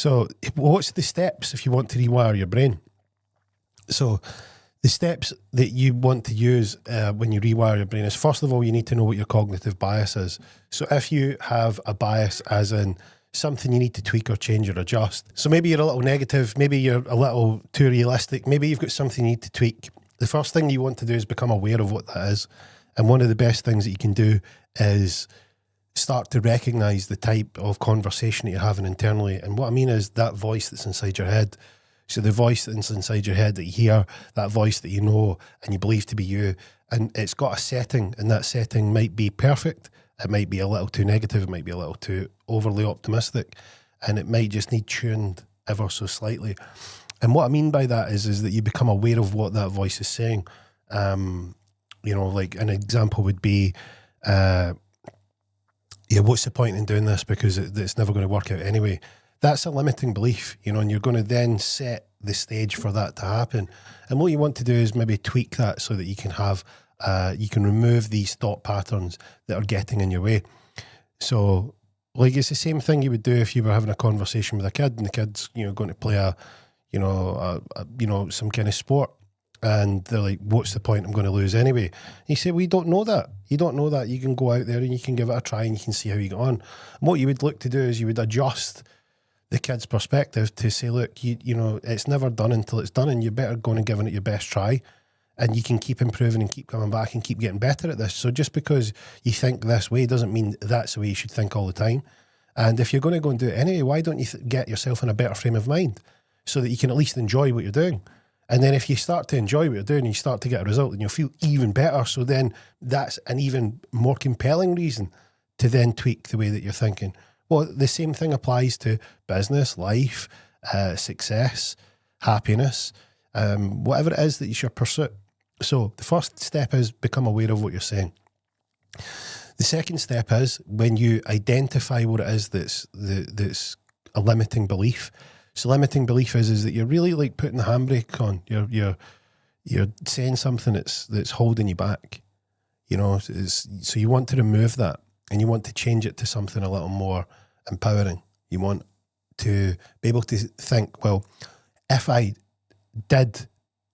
So what's the steps if you want to rewire your brain? So the steps that you want to use when you rewire your brain is, first of all, you need to know what your cognitive bias is. So if you have a bias as in something you need to tweak or change or adjust. So maybe you're a little negative, maybe you're a little too realistic, maybe you've got something you need to tweak. The first thing you want to do is become aware of what that is. And one of the best things that you can do is start to recognise the type of conversation that you're having internally. And what I mean is that voice that's inside your head. So the voice that's inside your head that you hear, that voice that you know and you believe to be you, and it's got a setting, and that setting might be perfect. It might be a little too negative. It might be a little too overly optimistic, and it might just need tuned ever so slightly. And what I mean by that is that you become aware of what that voice is saying. You know, like an example would be, yeah, what's the point in doing this because it's never going to work out anyway. That's a limiting belief, you know, and you're going to then set the stage for that to happen. And what you want to do is maybe tweak that so that you can have, you can remove these thought patterns that are getting in your way. So, like, it's the same thing you would do if you were having a conversation with a kid, and the kid's, you know, going to play some kind of sport, and they're like, "What's the point? I'm going to lose anyway." And you say, "We don't know that. You don't know that. You can go out there and you can give it a try, and you can see how you get on." And what you would look to do is you would adjust the kid's perspective to say, look, you know, it's never done until it's done, and you're better going and giving it your best try, and you can keep improving and keep coming back and keep getting better at this. So just because you think this way doesn't mean that's the way you should think all the time. And if you're going to go and do it anyway, why don't you get yourself in a better frame of mind so that you can at least enjoy what you're doing? And then if you start to enjoy what you're doing and you start to get a result, then you'll feel even better. So then that's an even more compelling reason to then tweak the way that you're thinking. Well, the same thing applies to business, life, success, happiness, whatever it is that you should pursue. So the first step is become aware of what you're saying. The second step is when you identify what it is that's a limiting belief. So limiting belief is that you're really like putting the handbrake on. You're saying something that's holding you back. You know, so you want to remove that. And you want to change it to something a little more empowering. You want to be able to think, well, if I did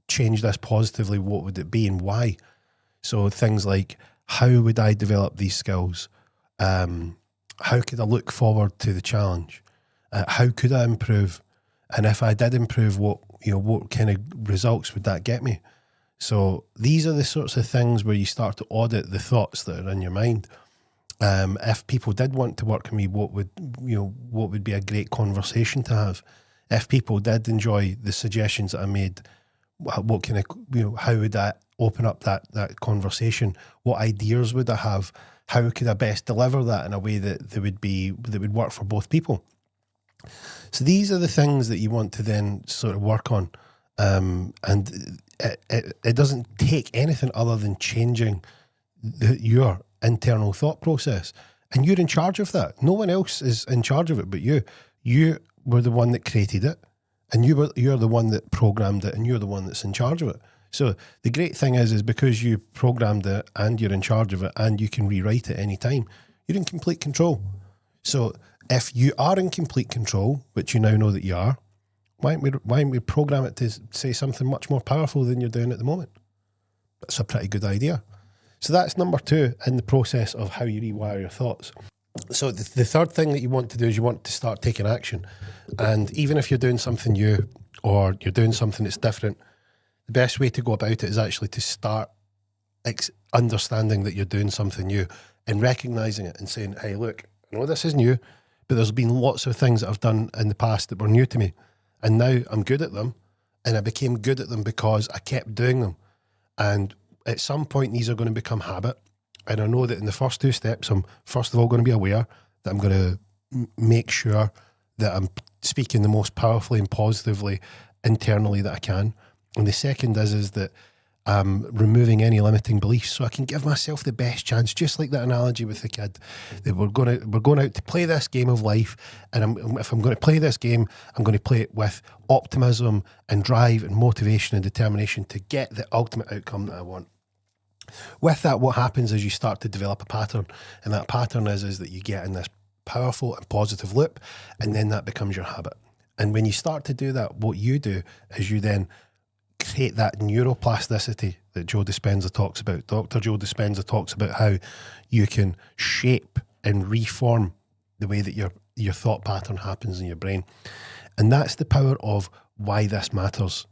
change this positively, what would it be and why? So things like, how would I develop these skills? How could I look forward to the challenge? How could I improve? And if I did improve, what kind of results would that get me? So these are the sorts of things where you start to audit the thoughts that are in your mind. If people did want to work with me, what would be a great conversation to have? If people did enjoy the suggestions that I made, what kind of, how would I open up that conversation? What ideas would I have? How could I best deliver that in a way that would work for both people? So these are the things that you want to then sort of work on, and it doesn't take anything other than changing your internal thought process, and you're in charge of that. No one else is in charge of it but you. You were the one that created it, and you're the one that programmed it, and you're the one that's in charge of it. So the great thing is because you programmed it and you're in charge of it and you can rewrite it any time, you're in complete control. So if you are in complete control, which you now know that you are, why don't we program it to say something much more powerful than you're doing at the moment? That's a pretty good idea. So that's number 2 in the process of how you rewire your thoughts. So the third thing that you want to do is you want to start taking action. And even if you're doing something new or you're doing something that's different, the best way to go about it is actually to start understanding that you're doing something new and recognizing it and saying, hey, look, I know this is new, but there's been lots of things that I've done in the past that were new to me. And now I'm good at them. And I became good at them because I kept doing them. And at some point, these are going to become habit. And I know that in the first 2 steps, I'm first of all going to be aware that I'm going to make sure that I'm speaking the most powerfully and positively internally that I can. And the second is that I'm removing any limiting beliefs so I can give myself the best chance, just like that analogy with the kid, that we're going out to play this game of life. And if I'm going to play this game, I'm going to play it with optimism and drive and motivation and determination to get the ultimate outcome that I want. With that, what happens is you start to develop a pattern, and that pattern is that you get in this powerful and positive loop, and then that becomes your habit. And when you start to do that, what you do is you then create that neuroplasticity that Joe Dispenza talks about. Dr. Joe Dispenza talks about how you can shape and reform the way that your thought pattern happens in your brain. And that's the power of why this matters.